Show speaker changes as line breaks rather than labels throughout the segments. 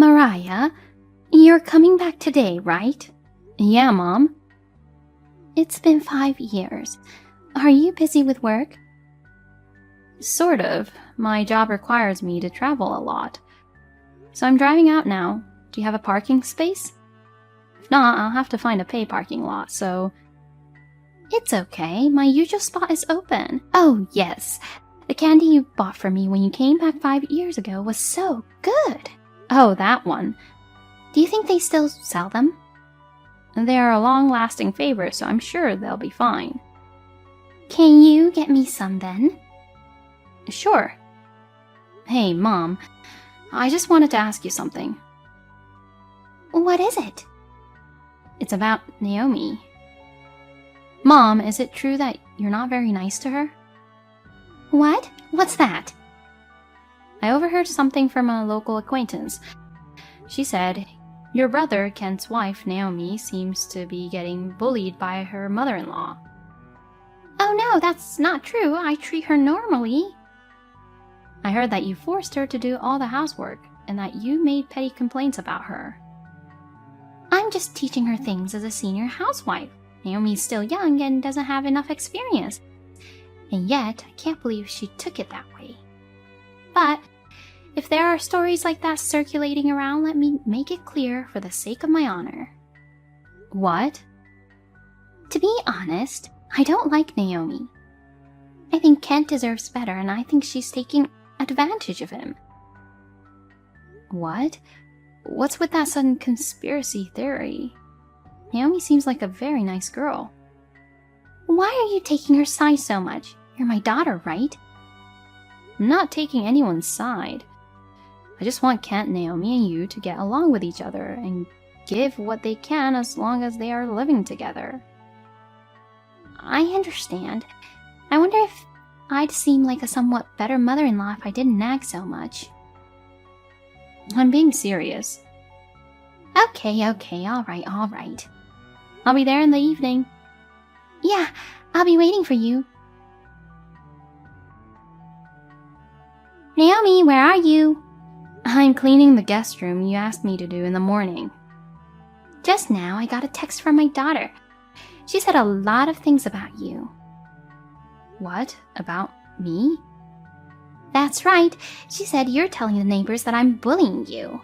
Mariah, you're coming back today, right?
Yeah, Mom.
It's been 5 years. Are you busy with work?
Sort of. My job requires me to travel a lot. So I'm driving out now. Do you have a parking space? If not, I'll have to find a pay parking lot, so...
It's okay. My usual spot is open. Oh, yes. The candy you bought for me when you came back 5 years ago was so good.
Oh, that one.
Do you think they still sell them?
They are a long-lasting favorite, so I'm sure they'll be fine.
Can you get me some then?
Sure. Hey, Mom. I just wanted to ask you something.
What is it?
It's about Naomi. Mom, is it true that you're not very nice to her?
What? What's that?
I overheard something from a local acquaintance. She said, your brother, Kent's wife, Naomi, seems to be getting bullied by her mother-in-law.
Oh no, that's not true. I treat her normally.
I heard that you forced her to do all the housework, and that you made petty complaints about her.
I'm just teaching her things as a senior housewife. Naomi's still young and doesn't have enough experience. And yet, I can't believe she took it that way. But, if there are stories like that circulating around, let me make it clear for the sake of my honor.
What?
To be honest, I don't like Naomi. I think Kent deserves better, and I think she's taking advantage of him.
What? What's with that sudden conspiracy theory? Naomi seems like a very nice girl.
Why are you taking her side so much? You're my daughter, right?
I'm not taking anyone's side. I just want Kent, Naomi, and you to get along with each other and give what they can as long as they are living together.
I understand. I wonder if I'd seem like a somewhat better mother-in-law if I didn't nag so much.
I'm being serious.
Okay, all right.
I'll be there in the evening.
Yeah, I'll be waiting for you. Naomi, where are you?
I'm cleaning the guest room you asked me to do in the morning.
Just now, I got a text from my daughter. She said a lot of things about you.
What? About me?
That's right. She said you're telling the neighbors that I'm bullying you.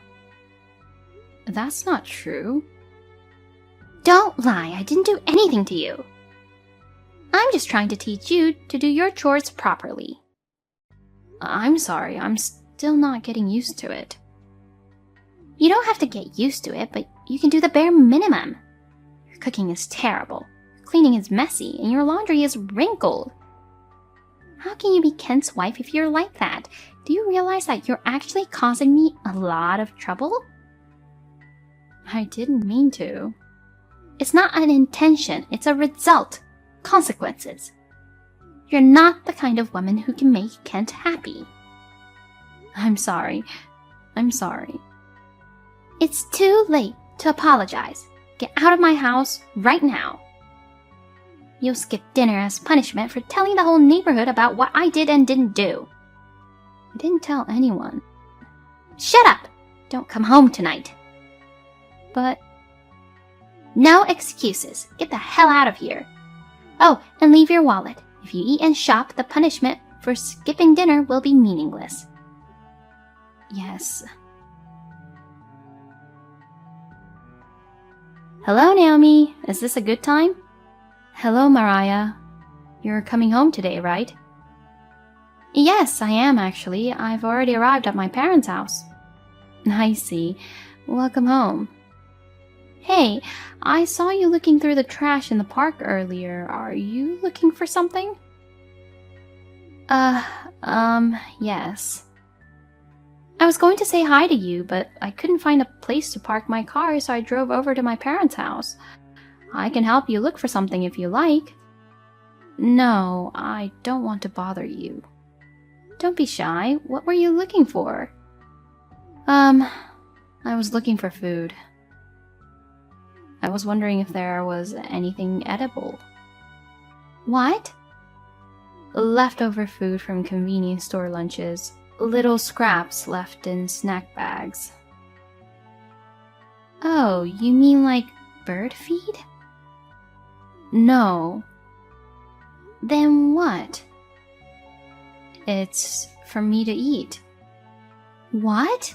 That's not true.
Don't lie. I didn't do anything to you. I'm just trying to teach you to do your chores properly.
I'm sorry. I'm still not getting used to it.
You don't have to get used to it, but you can do the bare minimum. Your cooking is terrible. Your cleaning is messy, and your laundry is wrinkled. How can you be Kent's wife if you're like that? Do you realize that you're actually causing me a lot of trouble?
I didn't mean to.
It's not an intention, it's a result. Consequences. You're not the kind of woman who can make Kent happy.
I'm sorry.
It's too late to apologize. Get out of my house right now. You'll skip dinner as punishment for telling the whole neighborhood about what I did and didn't do.
I didn't tell anyone.
Shut up! Don't come home tonight.
But...
No excuses. Get the hell out of here. Oh, and leave your wallet. If you eat and shop, the punishment for skipping dinner will be meaningless.
Yes.
Hello, Naomi. Is this a good time?
Hello, Mariah. You're coming home today, right?
Yes, I am actually. I've already arrived at my parents' house.
I see. Welcome home.
Hey, I saw you looking through the trash in the park earlier. Are you looking for something?
Yes.
I was going to say hi to you, but I couldn't find a place to park my car, so I drove over to my parents' house. I can help you look for something if you like.
No, I don't want to bother you.
Don't be shy. What were you looking for?
I was looking for food. I was wondering if there was anything edible.
What?
Leftover food from convenience store lunches. Little scraps left in snack bags. Oh, you mean like bird feed? No. Then what? It's for me to eat. What?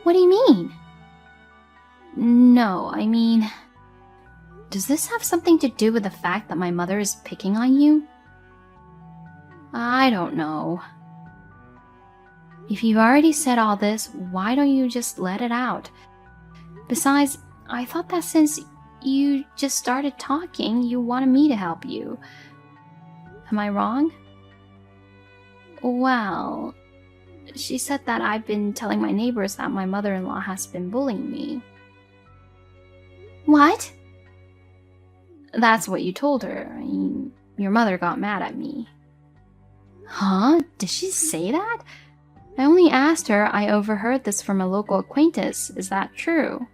What do you mean? No, I mean... Does this have something to do with the fact that my mother is picking on you? I don't know. If you've already said all this, why don't you just let it out? Besides, I thought that since you just started talking, you wanted me to help you. Am I wrong? Well, she said that I've been telling my neighbors that my mother-in-law has been bullying me.
What?
That's what you told her. I mean, your mother got mad at me.
Huh? Did she say that?
I only asked her. I overheard this from a local acquaintance. Is that true?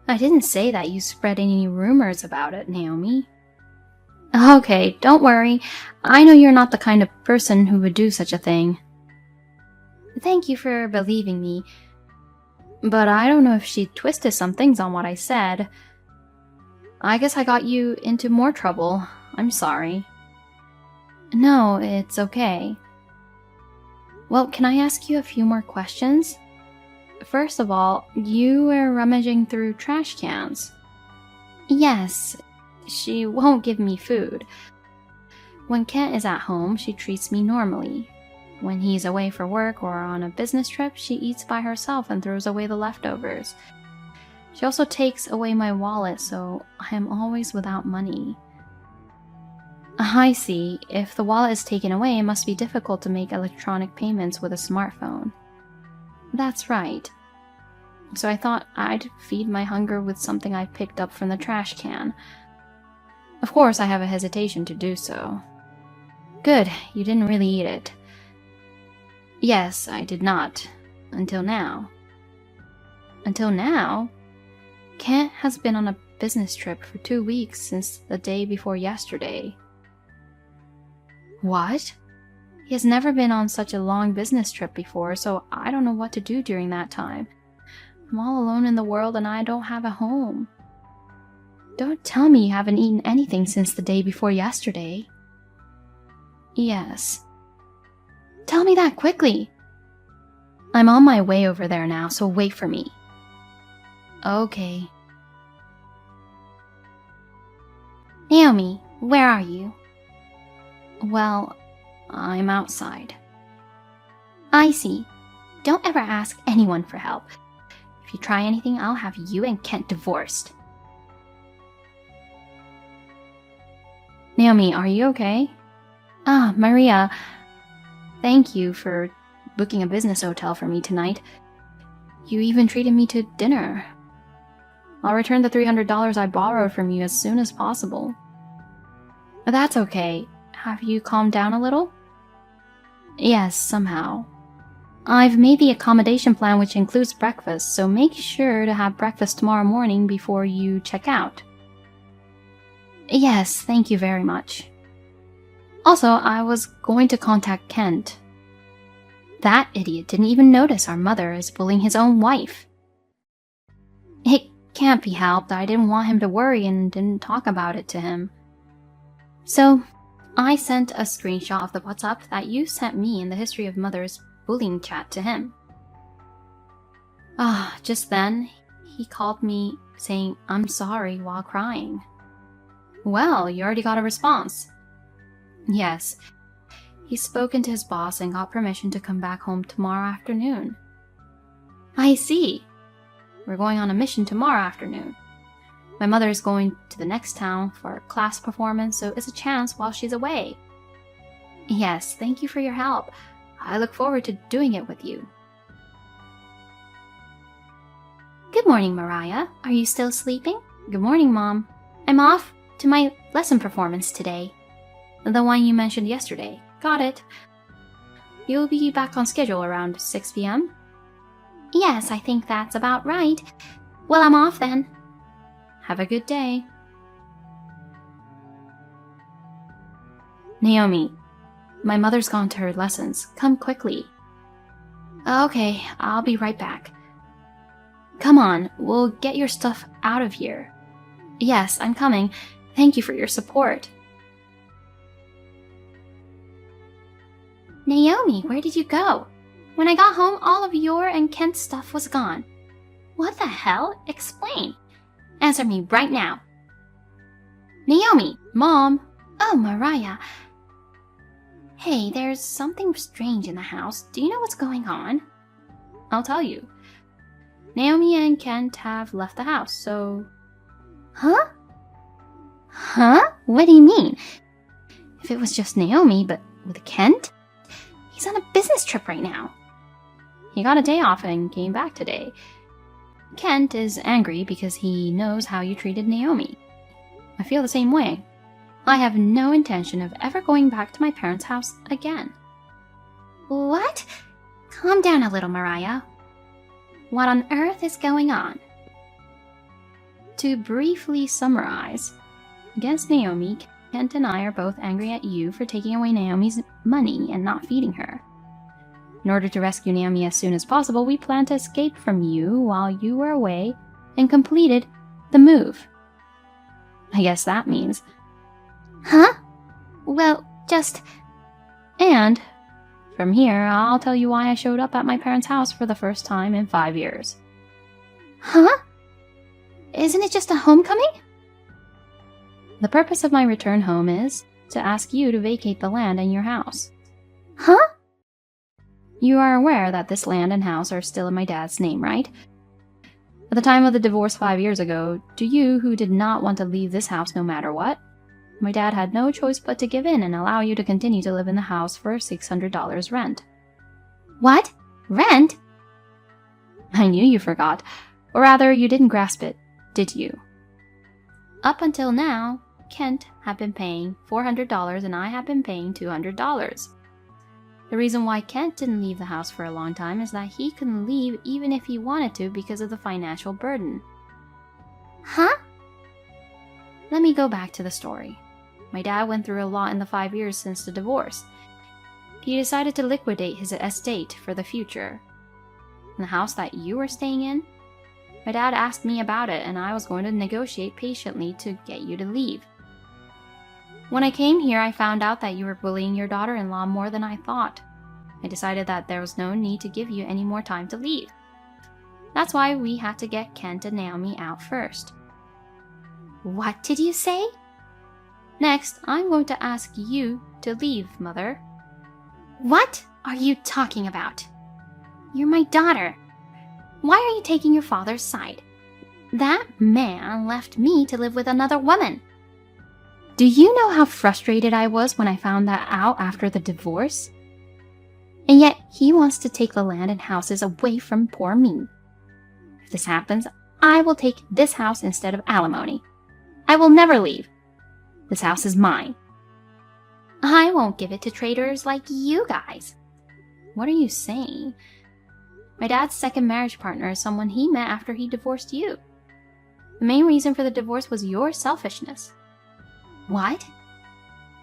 I didn't say that you spread any rumors about it, Naomi. Okay, don't worry. I know you're not the kind of person who would do such a thing. Thank you for believing me. But I don't know if she twisted some things on what I said. I guess I got you into more trouble. I'm sorry. No, it's okay. Well, can I ask you a few more questions? First of all, you were rummaging through trash cans. Yes, she won't give me food. When Kent is at home, she treats me normally. When he's away for work or on a business trip, she eats by herself and throws away the leftovers. She also takes away my wallet, so I am always without money. I see. If the wallet is taken away, it must be difficult to make electronic payments with a smartphone. That's right. So I thought I'd feed my hunger with something I picked up from the trash can. Of course, I have a hesitation to do so. Good, you didn't really eat it. Yes, I did not. Until now. Until now? Kent has been on a business trip for 2 weeks since the day before yesterday. What? He has never been on such a long business trip before, so I don't know what to do during that time. I'm all alone in the world and I don't have a home. Don't tell me you haven't eaten anything since the day before yesterday. Yes. Tell me that quickly. I'm on my way over there now, so wait for me. Okay.
Naomi, where are you?
Well, I'm outside.
I see. Don't ever ask anyone for help. If you try anything, I'll have you and Kent divorced.
Naomi, are you okay? Ah, Maria. Thank you for booking a business hotel for me tonight. You even treated me to dinner. I'll return the $300 I borrowed from you as soon as possible. That's okay. Have you calmed down a little? Yes, somehow. I've made the accommodation plan which includes breakfast, so make sure to have breakfast tomorrow morning before you check out. Yes, thank you very much. Also, I was going to contact Kent. That idiot didn't even notice our mother is bullying his own wife. It can't be helped. I didn't want him to worry and didn't talk about it to him. So, I sent a screenshot of the WhatsApp that you sent me in the history of Mother's bullying chat to him. Just then, he called me saying, "I'm sorry," while crying. Well, you already got a response. Yes. He's spoken to his boss and got permission to come back home tomorrow afternoon. I see. We're going on a mission tomorrow afternoon. My mother is going to the next town for a class performance, so it's a chance while she's away. Yes, thank you for your help. I look forward to doing it with you.
Good morning, Mariah. Are you still sleeping?
Good morning, Mom.
I'm off to my lesson performance today.
The one you mentioned yesterday. Got it. You'll be back on schedule around 6 p.m.?
Yes, I think that's about right. Well, I'm off then.
Have a good day. Naomi, my mother's gone to her lessons. Come quickly. Okay, I'll be right back. Come on, we'll get your stuff out of here. Yes, I'm coming. Thank you for your support.
Naomi, where did you go? When I got home, all of your and Kent's stuff was gone. What the hell? Explain. Answer me right now. Naomi!
Mom!
Oh, Mariah. Hey, there's something strange in the house. Do you know what's going on?
I'll tell you. Naomi and Kent have left the house, so...
Huh? Huh? What do you mean?
If it was just Naomi, but with Kent?
He's on a business trip right now.
He got a day off and came back today. Kent is angry because he knows how you treated Naomi. I feel the same way. I have no intention of ever going back to my parents' house again.
What? Calm down a little, Mariah. What on earth is going on?
To briefly summarize, against Naomi, Kent and I are both angry at you for taking away Naomi's money and not feeding her. In order to rescue Naomi as soon as possible, we planned to escape from you while you were away and completed the move. I guess that means...
Huh? Well, just...
And, from here, I'll tell you why I showed up at my parents' house for the first time in 5 years.
Huh? Isn't it just a homecoming?
The purpose of my return home is to ask you to vacate the land and your house.
Huh?
You are aware that this land and house are still in my dad's name, right? At the time of the divorce 5 years ago, to you who did not want to leave this house no matter what, my dad had no choice but to give in and allow you to continue to live in the house for $600 rent.
What? Rent?
I knew you forgot. Or rather, you didn't grasp it, did you? Up until now, Kent had been paying $400 and I had been paying $200. The reason why Kent didn't leave the house for a long time is that he couldn't leave even if he wanted to because of the financial burden.
Huh?
Let me go back to the story. My dad went through a lot in the 5 years since the divorce. He decided to liquidate his estate for the future. In the house that you were staying in, my dad asked me about it and I was going to negotiate patiently to get you to leave. When I came here, I found out that you were bullying your daughter-in-law more than I thought. I decided that there was no need to give you any more time to leave. That's why we had to get Kent and Naomi out first.
What did you say?
Next, I'm going to ask you to leave, Mother.
What are you talking about? You're my daughter. Why are you taking your father's side? That man left me to live with another woman.
Do you know how frustrated I was when I found that out after the divorce? And yet, he wants to take the land and houses away from poor me. If this happens, I will take this house instead of alimony. I will never leave. This house is mine.
I won't give it to traitors like you guys.
What are you saying? My dad's second marriage partner is someone he met after he divorced you. The main reason for the divorce was your selfishness.
What?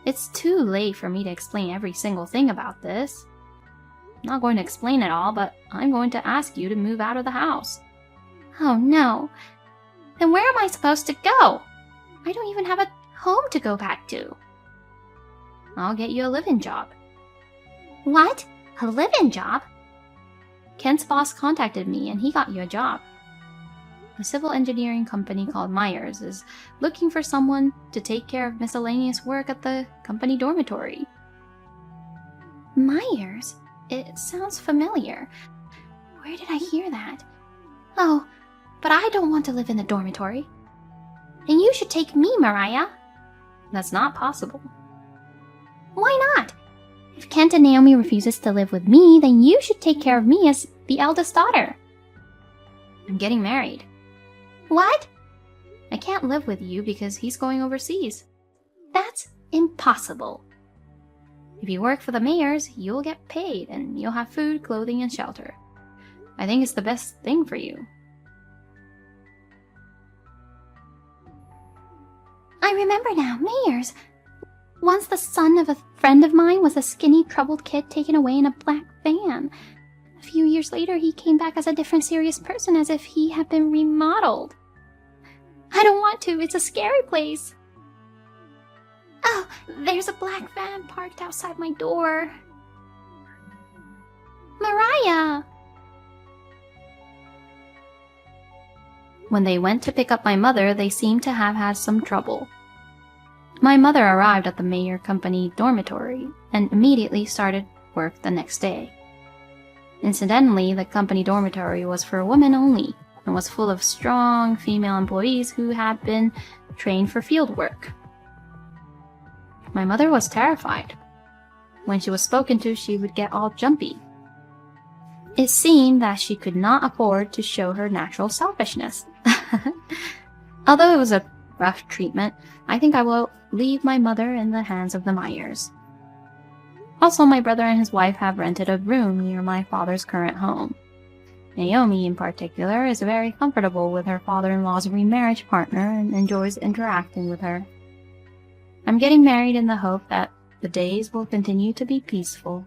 It's too late for me to explain every single thing about this. I'm not going to explain it all, but I'm going to ask you to move out of the house.
Oh no. Then where am I supposed to go? I don't even have a home to go back to.
I'll get you a live-in job.
What? A live-in job?
Kent's boss contacted me and he got you a job. A civil engineering company called Myers is looking for someone to take care of miscellaneous work at the company dormitory.
Myers? It sounds familiar. Where did I hear that? Oh, but I don't want to live in the dormitory. And you should take me, Mariah.
That's not possible.
Why not? If Kent and Naomi refuses to live with me, then you should take care of me as the eldest daughter.
I'm getting married.
What?
I can't live with you because he's going overseas.
That's impossible.
If you work for the Mayors, you'll get paid and you'll have food, clothing, and shelter. I think it's the best thing for you.
I remember now, Mayors. Once the son of a friend of mine was a skinny, troubled kid taken away in a black van. A few years later, he came back as a different serious person, as if he had been remodeled. I don't want to. It's a scary place. Oh, there's a black van parked outside my door. Mariah!
When they went to pick up my mother, they seemed to have had some trouble. My mother arrived at the Mayer Company dormitory and immediately started work the next day. Incidentally, the company dormitory was for women only and was full of strong female employees who had been trained for field work. My mother was terrified. When she was spoken to, she would get all jumpy. It seemed that she could not afford to show her natural selfishness. Although it was a rough treatment, I think I will leave my mother in the hands of the Mayers. Also, my brother and his wife have rented a room near my father's current home. Naomi, in particular, is very comfortable with her father-in-law's remarriage partner and enjoys interacting with her. I'm getting married in the hope that the days will continue to be peaceful